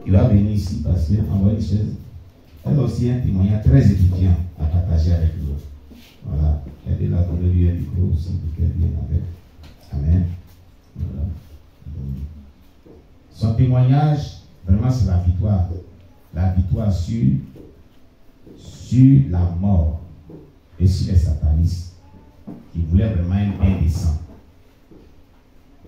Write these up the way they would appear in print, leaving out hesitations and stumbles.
qui va venir ici parce qu'elle envoie une chaise. Elle a aussi un témoignage très étudiant à partager avec nous. Voilà. Elle est là pour lui un micro aussi pour qu'elle vienne avec. Amen. Voilà. Son témoignage, vraiment, c'est la victoire. La victoire sur la mort et sur les satanistes qui voulaient vraiment un bien décent.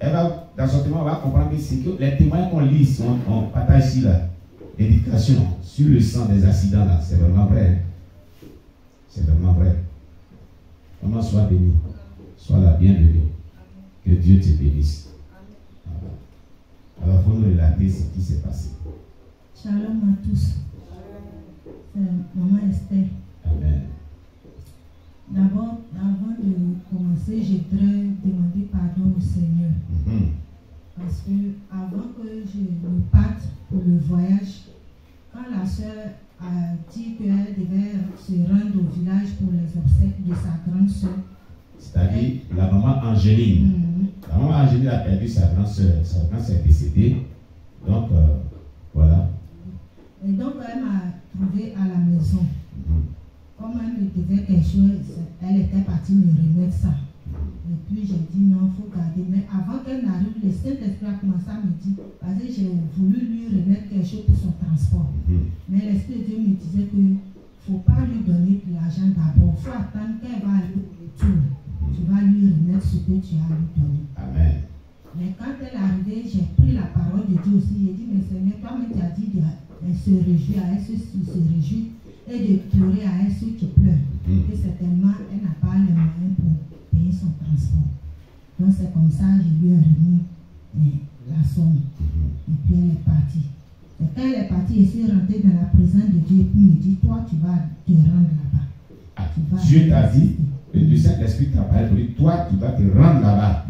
Elle va, dans son témoignage, on va comprendre que c'est que les témoignages qu'on lit, on partage ici là, l'éducation sur le sang des accidents là, c'est vraiment vrai. Hein? C'est vraiment vrai. Comment sois béni, sois la bienvenue. Que Dieu te bénisse. Voilà. Alors, il faut nous relater ce qui s'est passé. Shalom à tous. C'est Maman Esther. Amen. D'abord, avant de commencer, je voudrais demander pardon au Seigneur. Parce que avant que je ne parte pour le voyage, quand la soeur a dit qu'elle devait se rendre au village pour les obsèques de sa grande soeur, c'est-à-dire la maman Angéline. La maman Angéline a perdu sa grande soeur. Sa grande soeur est décédée. Donc, voilà. Et donc, elle m'a trouvé à la maison. Comme elle me devait quelque chose, elle était partie me remettre ça. Et puis j'ai dit non, il faut garder. Mais avant qu'elle n'arrive, le Saint-Esprit a commencé à me dire, parce que j'ai voulu lui remettre quelque chose pour son transport. Mais l'Esprit de Dieu me disait qu'il ne faut pas lui donner de l'argent d'abord. Il faut attendre qu'elle va aller au retour. Tu vas lui remettre ce que tu as lui donné. Amen. Mais quand elle est arrivée, j'ai pris la parole de Dieu aussi. J'ai dit, mais Seigneur, toi-même tu as dit elle se réjouit, à elle se réjouit. Et de pleurer à elle ceux qui pleurent. Et certainement, elle n'a pas les moyens pour payer son transport. Donc c'est comme ça que je lui ai remis la somme. Et puis elle est partie. Et quand elle est partie, je suis rentrée dans la présence de Dieu et puis me dit, toi tu vas te rendre là-bas. Dieu t'a dit, le Saint-Esprit t'a parlé pour lui, toi tu vas te rendre là-bas.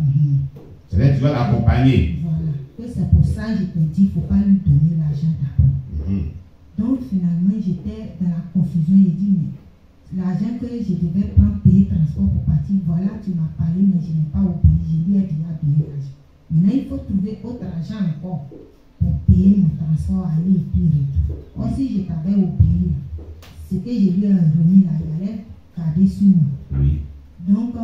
C'est-à-dire tu vas l'accompagner. Voilà. Et c'est pour ça que je te dis, il ne faut pas lui donner l'argent d'abord. Donc finalement, j'étais dans la confusion. J'ai dit, mais l'argent que je devais prendre, payer transport pour partir, voilà, tu m'as parlé, mais je n'ai pas obéi. Je lui ai déjà donné l'argent. Maintenant, il faut trouver autre argent encore pour payer mon transport, aller et puis retour. Or, si je t'avais obéi, ce que je lui ai remis là, il allait garder sur moi. Oui. Donc,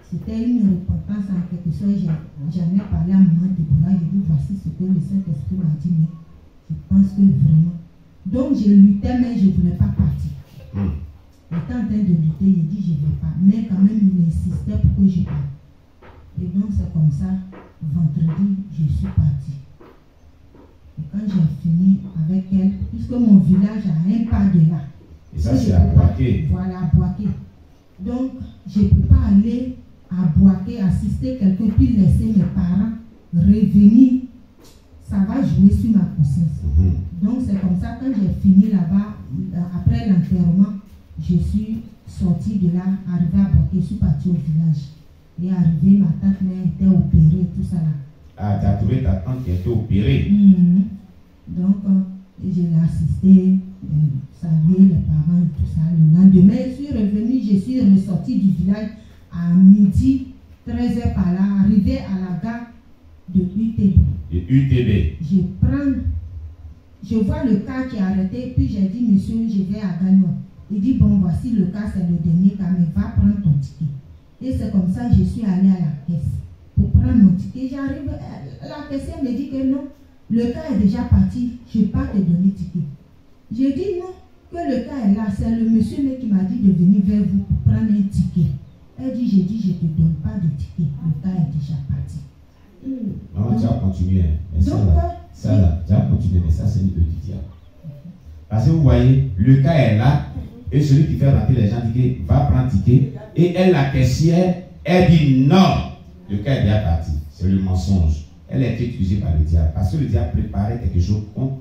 c'était une repentance en quelque sorte. J'en ai parlé à maman Déborah. J'ai dit, voici ce que le Saint-Esprit m'a dit, mais je pense que vraiment. Donc je luttais, mais je ne voulais pas partir. J'étais en train de lutter, il dit je ne vais pas. Mais quand même, il insistait pour que je parte. Et donc c'est comme ça, vendredi, je suis partie. Et quand j'ai fini avec elle, puisque mon village a un pas de là. Et ça, c'est à Boaké. Voilà, à Boaké. Donc, je ne peux pas aller à Boaké, assister quelqu'un, puis laisser mes parents revenir. Ça va jouer sur ma conscience. Donc c'est comme ça, quand j'ai fini là-bas, après l'enterrement, je suis sortie de là, arrivée à Boaké, je suis partie au village. Et arrivée, ma tante était opérée, tout ça là. Ah, tu as trouvé ta tante qui a été opérée. Donc, je l'ai assistée, salué les parents, tout ça. Le lendemain, je suis revenue, je suis ressortie du village à midi, 13h par là, arrivée à la gare de UTB. Je vois le cas qui est arrêté, puis j'ai dit, monsieur, je vais à Gagnon. Il dit, bon, voici le cas, c'est le dernier cas, mais va prendre ton ticket. Et c'est comme ça que je suis allée à la caisse pour prendre mon ticket. J'arrive, la caissière me dit que non, le cas est déjà parti, je ne vais pas te donner ticket. J'ai dit non, que le cas est là, c'est le monsieur qui m'a dit de venir vers vous pour prendre un ticket. Elle dit, j'ai dit, je ne te donne pas de ticket, le cas est déjà parti. Maman, tu vas continuer. Mais ça là, tu vas continuer, mais ça c'est une petite diable. Parce que vous voyez, le cas est là, et celui qui fait rentrer les gens dit va prendre ticket, et elle, la caissière, elle dit non, le cas est déjà parti. C'est le mensonge. Elle a été utilisée par le diable, parce que le diable préparait quelque chose contre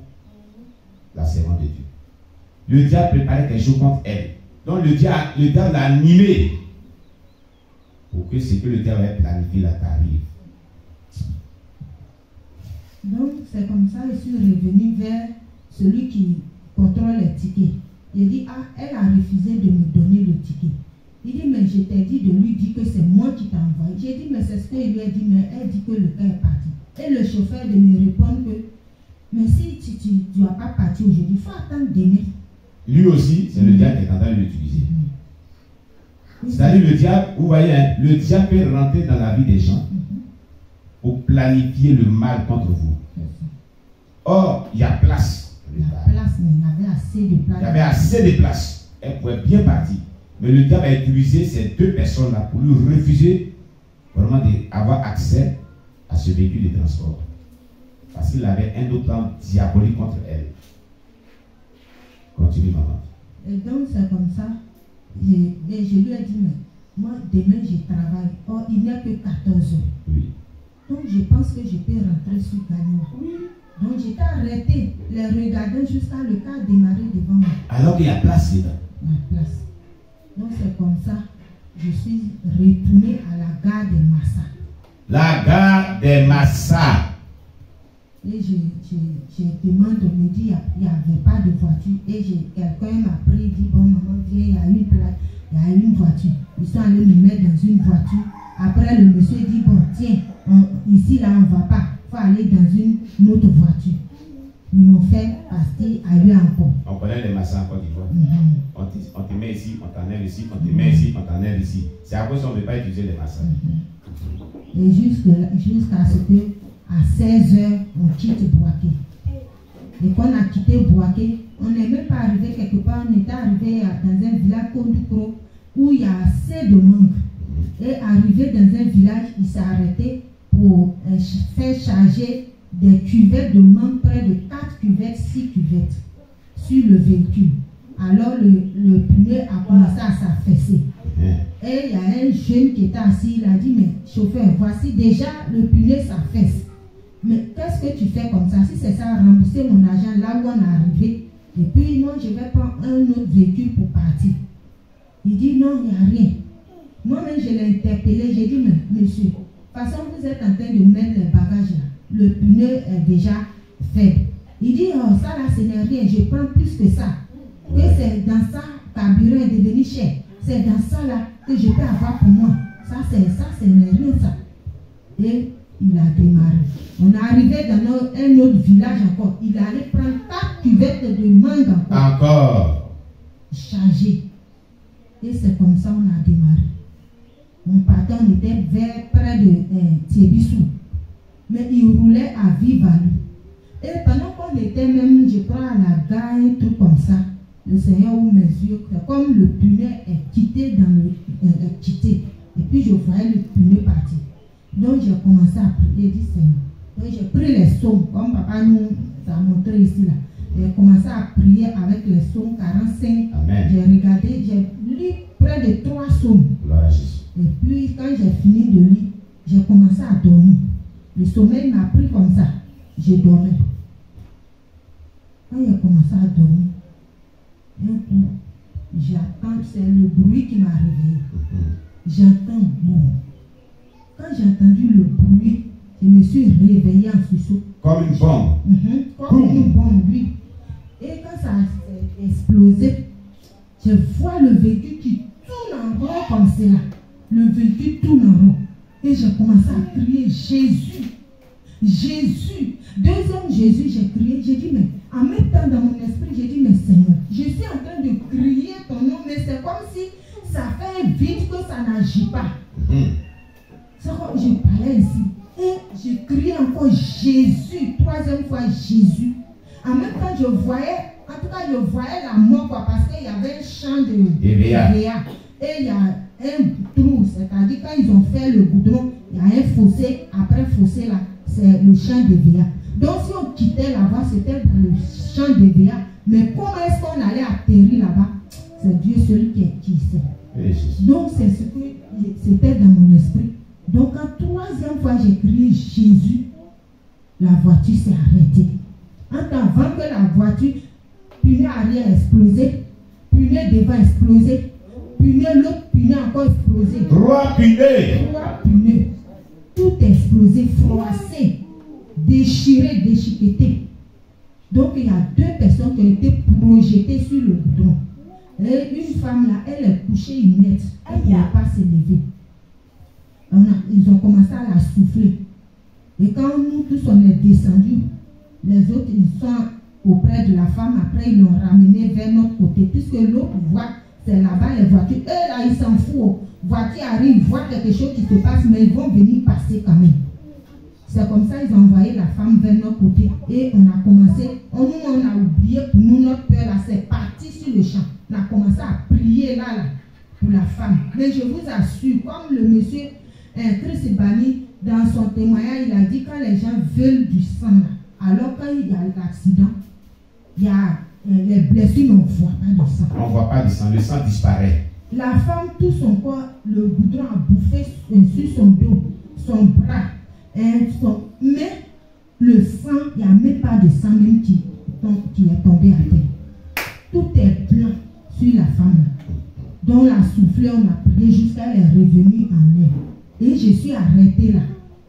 la servante de Dieu. Le diable préparait quelque chose contre elle. Donc le diable l'a animé pour que ce que le diable avait planifié là t'arrive. Donc, c'est comme ça que je suis revenue vers celui qui contrôle les tickets. Il dit, ah, elle a refusé de me donner le ticket. Il dit, mais je t'ai dit de lui dire que c'est moi qui t'ai envoyé. J'ai dit, mais c'est ce qu'il lui a dit, mais elle dit que le cas est parti. Et le chauffeur de me répondre que Mais si tu ne dois pas partir aujourd'hui, il faut attendre demain. Lui aussi, c'est le diable qui est en train de l'utiliser. C'est-à-dire le diable, vous voyez, hein, le diable peut rentrer dans la vie des gens pour planifier le mal contre vous. Or, il y a place. Il y a place, mais il y avait assez de place. Il y avait assez de place. Elle pouvait bien partir. Mais le diable a utilisé ces deux personnes-là pour lui refuser vraiment d'avoir accès à ce véhicule de transport. Parce qu'il avait un autre plan diabolique contre elle. Continue, maman. Et donc, c'est comme ça. Je lui ai dit, mais moi, demain, je travaille. Or, il n'est que 14 heures. Oui. Donc, je pense que je peux rentrer sur Gagnon. Oui. Donc, j'étais arrêté, les regarder jusqu'à le cas démarrer devant moi. Alors qu'il y a place dedans. Il y a place. Donc, c'est comme ça. Je suis retourné à la gare des Massa. La gare des Massa. Et je demande, on me dit, il n'y avait pas de voiture. Et quelqu'un m'a pris, dit, bon, maman, viens, il y a une place, il y a une voiture. Ils sont allés me mettre dans une voiture. Après, le monsieur dit, bon, tiens, ici, là, on ne va pas. Il faut aller dans une autre voiture. Ils m'ont fait passer ailleurs encore. On connaît les Massas en Côte d'Ivoire. On te met ici, on t'enlève ici, on te met ici, on t'enlève ici. C'est à cause qu'on ne veut pas utiliser les Massas. Et jusqu'à ce que, à 16 heures, on quitte Bouaké. Et quand on a quitté Bouaké, on n'est même pas arrivé quelque part, on était arrivé dans un village Kondukro où il y a assez de mangue. Et arrivé dans un village, il s'est arrêté pour faire charger des cuvettes de mangue, près de 4 cuvettes, 6 cuvettes sur le véhicule. Alors le pneu a commencé à s'affaisser. Et il y a un jeune qui était assis, il a dit, mais chauffeur, voici déjà le pneu s'affaisse. Mais qu'est-ce que tu fais comme ça? Si c'est ça, rembourser mon argent là où on est arrivé. Et puis non, je vais prendre un autre véhicule pour partir. Il dit non, il n'y a rien. Moi-même, je l'ai interpellé, j'ai dit, mais monsieur, de toute façon, vous êtes en train de mettre les bagages là. Le pneu est déjà faible. Il dit, oh, ça là, ce n'est rien, je prends plus que ça. Et c'est dans ça, carburant est devenu cher. C'est dans ça là que je peux avoir pour moi. Ça, ce n'est rien ça. Et il a démarré. On est arrivé dans un autre village encore. Il allait prendre 4 cuvettes de mangue encore. Encore. Chargé. Et c'est comme ça qu'on a démarré. On partait, on était vers près de Thiébissou. Mais il roulait à vive allure. Et pendant qu'on était même, je crois, à la gare, un truc comme ça, le Seigneur ouvre mes yeux, comme le pneu est quitté dans le quitté. Et puis je voyais le pneu partir. Donc j'ai commencé à prier, dit Seigneur. Donc j'ai pris les psaumes, comme papa nous a montré ici là. J'ai commencé à prier avec les psaumes 45. Amen. J'ai regardé, j'ai lu près de 3 psaumes. Et puis quand j'ai fini de lire, j'ai commencé à dormir. Le sommeil m'a pris comme ça. Je dormais. Quand j'ai commencé à dormir, un coup, j'attends, c'est le bruit qui m'a réveillé. J'entends boum. Quand j'ai entendu le bruit, je me suis réveillé en sursaut. Comme une bombe. Comme une bombe, oui. Et quand ça a explosé, je vois le véhicule qui tourne en rond comme cela. Le véhicule tourne en rond. Et j'ai commencé à crier Jésus. Jésus. Deuxième Jésus, j'ai crié. J'ai dit, mais en même temps dans mon esprit, j'ai dit, mais Seigneur, je suis en train de crier ton nom, mais c'est comme si ça fait vite que ça n'agit pas. C'est comme je parlais ici. Et je criais encore Jésus. 3e fois Jésus. En même temps, je voyais, en tout cas, je voyais la mort, quoi, parce qu'il y avait un champ de EVA. Et il y a un trou, c'est-à-dire quand ils ont fait le goudron, il y a un fossé. Après fossé là, c'est le champ d'EVA. Donc si on quittait là-bas, c'était dans le champ d'EVA. Mais comment est-ce qu'on allait atterrir là-bas? C'est Dieu seul qui sait. Donc c'est ce que c'était dans mon esprit. Donc en 3e fois, j'ai crié Jésus. La voiture s'est arrêtée. Avant que la voiture, pneu arrière explosé, pneu devant explosé, pneu l'autre pneu encore explosé. 3 pneus. 3 pneus. Tout explosé, froissé, déchiré, déchiqueté. Donc il y a 2 personnes qui ont été projetées sur le goudron. Et une femme là, elle est couchée inerte. Elle ne pouvait pas se lever. Ils ont commencé à la souffler. Et quand nous tous on est descendus, les autres, ils sont auprès de la femme. Après, ils l'ont ramené vers notre côté. Puisque l'autre voit, c'est là-bas les voitures. Eux, là, ils s'en foutent. Voiture arrive, ils voient quelque chose qui se passe, mais ils vont venir passer quand même. C'est comme ça qu'ils ont envoyé la femme vers notre côté. Et on a commencé, on a oublié pour nous, notre peur là, c'est parti sur le champ. On a commencé à prier là, pour la femme. Mais je vous assure, comme le monsieur Chris Bani, dans son témoignage, il a dit quand les gens veulent du sang là, alors quand il y a l'accident, il y a les blessures, on ne voit pas de sang. On ne voit pas de sang, le sang disparaît. La femme, tout son corps, le goudron a bouffé sur son dos, son bras. Mais le sang, il n'y a même pas de sang même qui est tombé à terre. Tout est blanc sur la femme. Donc on a soufflé, on a prié jusqu'à elle est revenue en elle. Et je suis arrêtée là.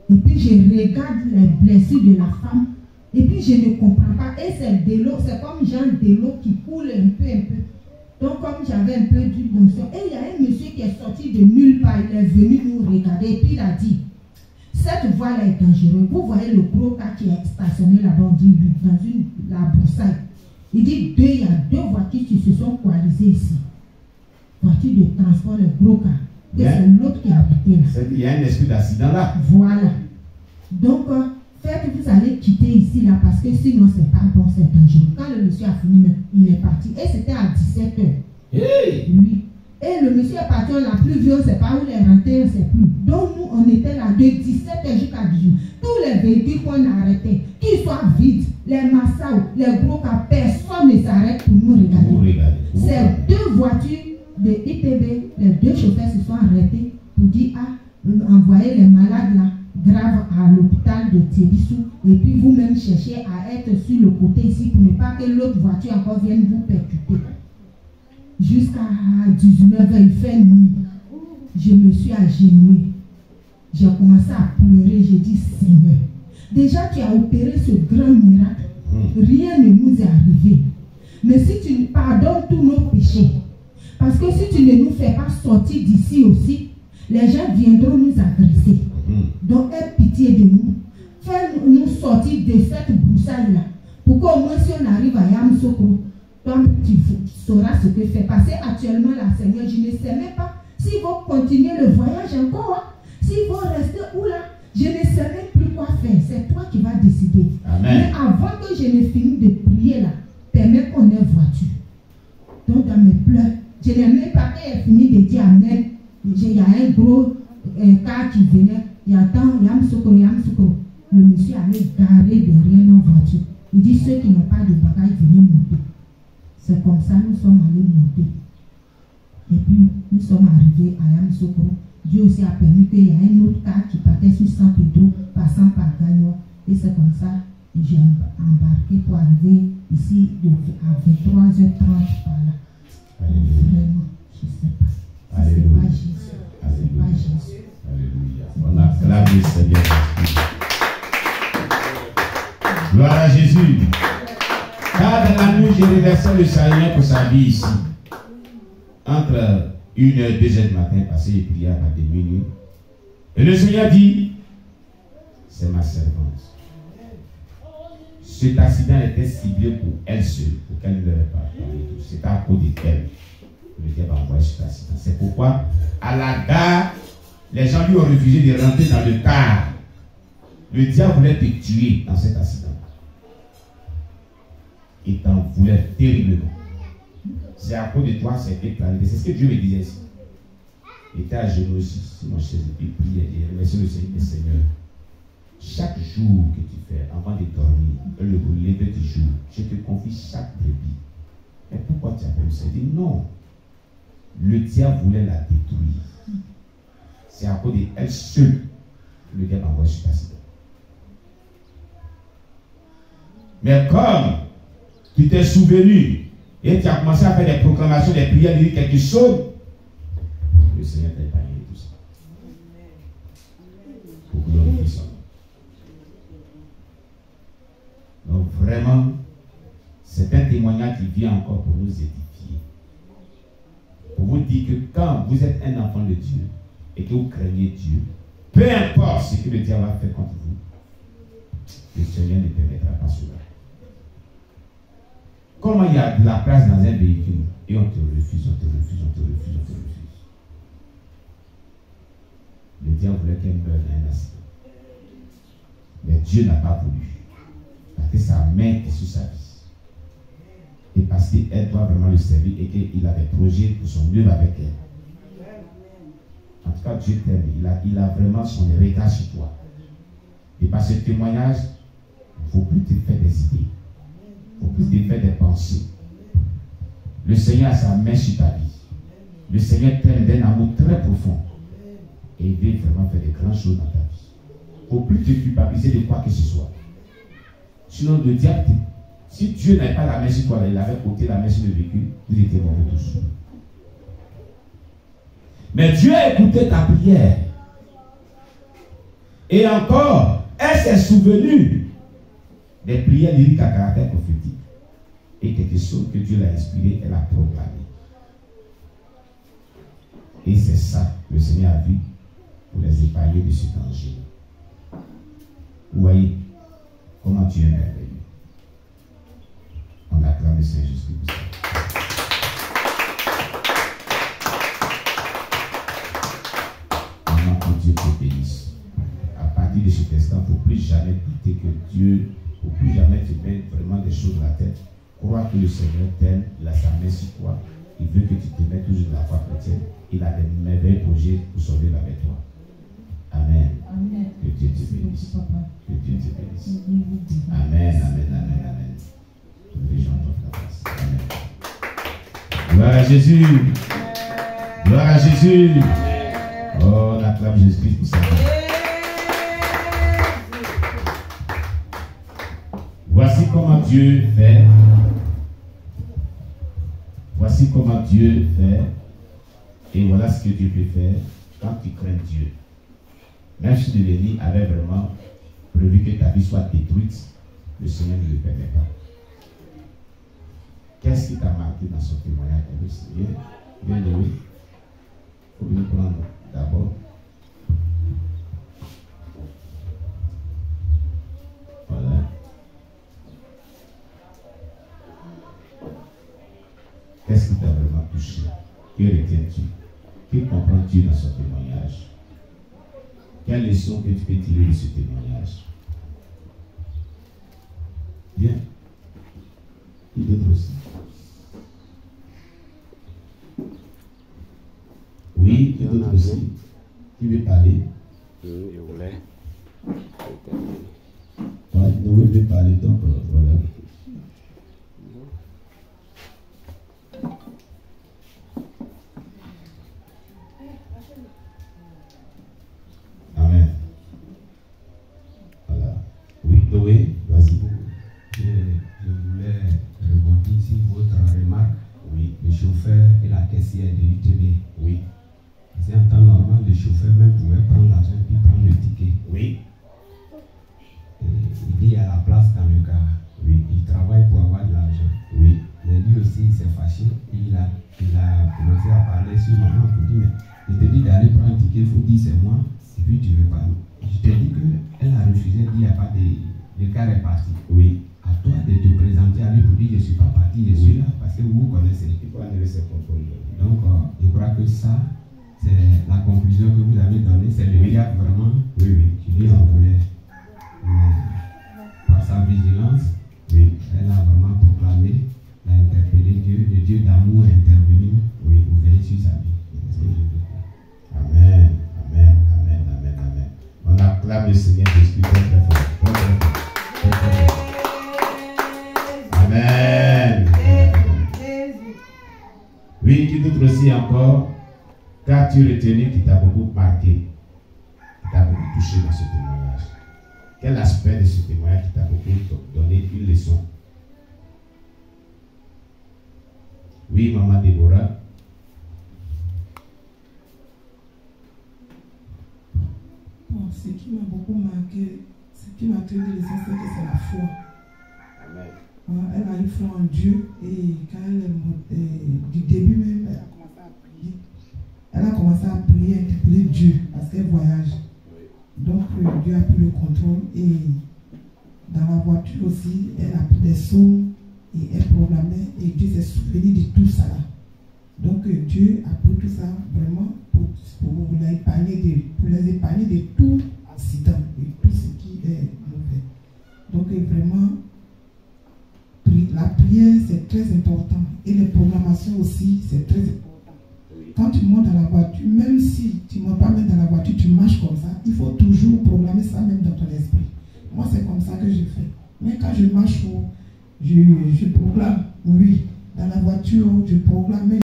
Et puis je regarde les blessures de la femme. Et puis je ne comprends pas. Et c'est de l'eau, c'est comme genre de l'eau qui coule un peu. Donc comme j'avais un peu d'onction. Et il y a un monsieur qui est sorti de nulle part. Il est venu nous regarder. Et puis il a dit, cette voie-là est dangereuse. Vous voyez le gros cas qui est stationné là-bas, on dit, dans la broussaille. Il dit, il y a deux voitures qui se sont coalisées ici. Voiture de transport, le gros cas. Et c'est l'autre qui a habité là. Il y a un esprit d'accident là. Voilà. Donc, faites que vous allez quitter ici là, parce que sinon c'est pas bon, c'est dangereux. Quand le monsieur a fini, il est parti. Et c'était à 17h. Hey. Oui. Et le monsieur est parti, on n'a plus vu, on ne sait pas où il est rentré, on ne sait plus. Donc nous, on était là de 17h jusqu'à 18h. Tous les véhicules qu'on a arrêtés, qu'ils soient vides, les Massaou, les gros cas, personne ne s'arrête pour nous regarder. C'est deux voitures de ITB, les deux chauffeurs se sont arrêtés pour dire, envoyer les malades là, graves à l'hôpital de Tébissou. Et puis vous-même cherchez à être sur le côté ici pour ne pas que l'autre voiture encore vienne vous percuter. Jusqu'à 19h, il fait nuit. Je me suis agenouillée. J'ai commencé à pleurer. J'ai dit, Seigneur, déjà tu as opéré ce grand miracle. Rien ne nous est arrivé. Mais si tu nous pardonnes tous nos péchés, parce que si tu ne nous fais pas sortir d'ici aussi, les gens viendront nous agresser. Donc aie pitié de nous. Fais-nous sortir de cette broussaille-là. Pour qu'au moins si on arrive à Yamoussoukro, toi, tu sauras ce que fait. Parce qu'actuellement, là, Seigneur, je ne sais même pas s'ils vont continuer le voyage encore. S'ils vont rester où là, je ne sais même plus quoi faire. C'est toi qui vas décider. Amen. Mais avant que je ne finisse de prier là, permets qu'on ait voiture. Donc dans mes pleurs, je n'ai même pas fini de dire Amen. Il y a un gros car qui venait. Il attend, Yamoussoukro. Le monsieur allait garer derrière nos voitures. Il dit ceux qui n'ont pas de bagages, venez monter. C'est comme ça nous sommes allés monter. Et puis nous sommes arrivés à Yamoussoukro. Dieu aussi a permis qu'il y ait un autre car qui partait sur San Pedro, passant par Gagnon. Et c'est comme ça que j'ai embarqué pour arriver ici à 23h30 par là. Vraiment, je ne sais pas. Ce n'est pas Jésus. C'est pas Jésus. Alléluia. On acclame le Seigneur. Gloire à Jésus. Car dans la nuit, j'ai reversé le Seigneur pour sa vie ici. Entre 1h et 2h du matin, passé et prié à partir de minuit. Et le Seigneur dit, c'est ma servante. Cet accident était ciblé pour elle seule, pour qu'elle ne meure pas. C'était à cause d'elle. Le diable a envoyé cet accident. C'est pourquoi, à la gare, les gens lui ont refusé de rentrer dans le car. Le diable voulait te tuer dans cet accident. Il t'en voulait terriblement. C'est à cause de toi, c'est déclaré. C'est ce que Dieu me disait ici. Il était à genoux aussi, sur mon chaise, et priait et remerciait le Seigneur. Chaque jour que tu fais, avant de dormir, le lever du jour, je te confie chaque brebis. Mais pourquoi tu as fait ça? Il dit non. Le diable voulait la détruire. C'est à cause d'elle seule que le diable envoie cet accident. Mais comme tu t'es souvenu et tu as commencé à faire des proclamations, des prières, de dire quelque chose, le Seigneur t'a épargné tout ça. Pour glorifier son nom. Donc vraiment, c'est un témoignage qui vient encore pour nous édifier. Pour vous dire que quand vous êtes un enfant de Dieu et que vous craignez Dieu, peu importe ce que le diable a fait contre vous, le Seigneur ne permettra pas cela. Comment il y a de la place dans un véhicule et on te refuse, on te refuse, on te refuse, on te refuse. Le diable voulait qu'elle meure dans un accident. Mais Dieu n'a pas voulu. Parce que sa main est sur sa vie. Et parce qu'elle doit vraiment le servir et qu'il a des projets pour son mieux avec elle. En tout cas, Dieu t'aime. Il a vraiment son regard sur toi. Et par ce témoignage, il ne faut plus te faire des idées. Il ne faut plus te faire des pensées. Le Seigneur a sa main sur ta vie. Le Seigneur t'aime d'un amour très profond. Et il veut vraiment faire de grandes choses dans ta vie. Il ne faut plus te culpabiliser de quoi que ce soit. Sinon, le diable, si Dieu n'avait pas la main sur toi, il avait ôté la main sur le véhicule, vous étiez morts tous. Mais Dieu a écouté ta prière. Et encore, elle s'est souvenue des prières lyriques à caractère prophétique. Et quelque chose que Dieu l'a inspiré, elle a proclamé. Et c'est ça que le Seigneur a vu pour les épargner de ce danger. Vous voyez comment Dieu est merveilleux. On acclame le Seigneur Jésus pour ça. Maintenant que Dieu te bénisse. À partir de cet instant, il ne faut plus jamais douter que Dieu, il ne faut plus jamais te mettre vraiment des choses dans la tête. Crois que le Seigneur t'aime, il a sa main sur toi. Il veut que tu te mettes toujours dans la foi chrétienne. Il a des merveilleux projets pour sauver avec toi. Amen. Amen. Que Dieu te bénisse. Que Dieu te bénisse. Amen, amen, amen, amen. Amen. Gloire à Jésus. Gloire à Jésus. Oh, on acclame Jésus-Christ pour ça. Voici comment Dieu fait. Voici comment Dieu fait. Et voilà ce que Dieu peut faire quand tu crains Dieu. Même si l'ennemi avait vraiment prévu que ta vie soit détruite, le Seigneur ne le permet pas. Qu'est-ce qui t'a marqué dans son témoignage? Viens Louis. Il faut venir prendre d'abord. Voilà. Qu'est-ce qui t'a vraiment touché? Que retiens-tu? Que comprends-tu dans son témoignage? Quelle leçon que tu peux tirer de ce témoignage? Bien. Et d'autres aussi. Oui, et d'autres aussi. Qui veut parler? Je voulais. Ouais, Noé veut parler, donc voilà. Amen. Voilà. Oui, Noé, vas-y. Je voulais rebondir sur votre remarque. Oui. Le chauffeur et la caissière de l'UTB. Oui. C'est en temps normal, le chauffeur même pouvait prendre l'argent puis prendre le ticket. Oui. Et il dit à la place dans le car. Oui. Il travaille pour avoir de l'argent. Oui. Mais lui aussi, il s'est fâché. Et il a commencé à parler sur maman pour dire, mais je te dis d'aller prendre un ticket, il faut dire c'est moi. Et puis tu veux pas. Je te dis qu'elle a refusé, il n'y a pas de car est parti. Oui. À toi de te présenter à lui pour dire je ne suis pas parti, je suis là parce que vous connaissez. Il faut enlever ses propos. Donc, je crois que ça, c'est la conclusion que vous avez donnée. C'est le diable vraiment qui lui en voulait. Mais par sa vigilance, Oui. elle a vraiment proclamé, elle a interpellé Dieu. Le Dieu d'amour est intervenu pour veiller sur sa vie. Amen. Amen. Amen. Amen. Amen. On acclame le Seigneur Jésus très très fort. Très, très fort. Très, très fort. Amen. Oui, qui d'autre aussi encore? Qu'as-tu retenu qui t'a beaucoup marqué, qui t'a beaucoup touché dans ce témoignage? Quel aspect de ce témoignage qui t'a beaucoup donné une leçon? Oui, maman Déborah. Bon, ce qui m'a beaucoup marqué, ce qui m'a tenu de l'essentiel, c'est la foi. Amen. Elle a une foi en Dieu et quand elle du début même, elle a commencé à prier. Elle a commencé à prier, à interpeller Dieu parce qu'elle voyage. Donc Dieu a pris le contrôle et dans la voiture aussi, elle a pris des sons et elle programmait et Dieu s'est souvenu de tout ça là. Donc Dieu a pris tout ça vraiment pour les épargner de tout accident et tout ce qui est mauvais. Donc vraiment, la prière c'est très important et les programmations aussi c'est très important. Quand tu montes dans la voiture, même si tu ne montes pas même dans la voiture, tu marches comme ça, il faut toujours programmer ça même dans ton esprit. Moi c'est comme ça que je fais. Mais quand je marche, je programme, oui, dans la voiture, je programme.